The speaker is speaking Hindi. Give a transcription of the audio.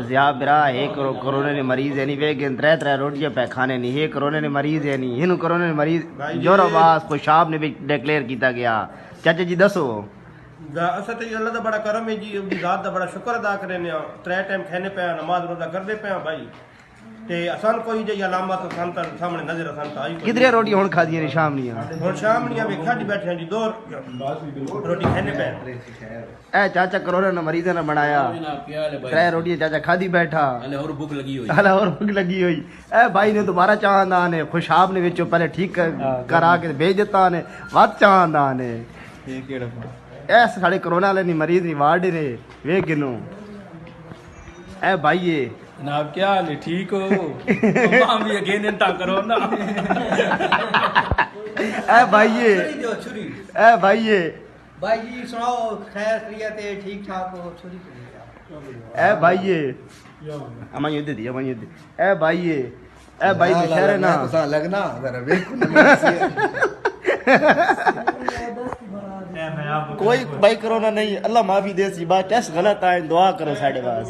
जिया बिरा एक कोरोना ने मरीज है नहीं वे गिन त्रै त्रै रोटियां पे खाने नहीं ये कोरोना ने मरीज है नहीं इन्हू कोरोना ने मरीज जोराबाज खुशाब ने भी डिक्लेयर किया गया। चाचा जी दसो असा तो अल्लाह दा बड़ा करम है जी, उसकी जात दा बड़ा शुक्र अदा करने त्रै टाइम खाने पे नमाज रोजा करते पे भाई ते असन कोई जी अलामत संत सामने नजर संत आई किधरे रोटी हुन खादी ने शाम नी हुन शाम नी वे खादी बैठे हैं जी दो रोटी खाने पे ए चाचा कोरोना ने मरीज ने बनाया त्रै रोटी चाचा खादी बैठा हले और भूख लगी हुई ए भाई ने दोबारा चांदा ने खुशाब ने विचों पहले ठीक करा के भेज देता ने वत चांदा ने ये केड़ा ए साडे कोरोना वाले नी मरीज नी वार्ड ने वे गिनो ए भाई जनाब क्या हाल है, ठीक हो? हम भी अगेन इंता करो ना। ए भाई भाई जी सुनाओ खैर खैरियत है, ठीक ठाक हो? छुरी ए भाई अमा ये दे दिया ए भाई शहर ना लगना जरा कोई भाई कोरोना नहीं, अल्लाह माफी दे सी बात टेस्ट गलत आए दुआ करो साढ़े पास।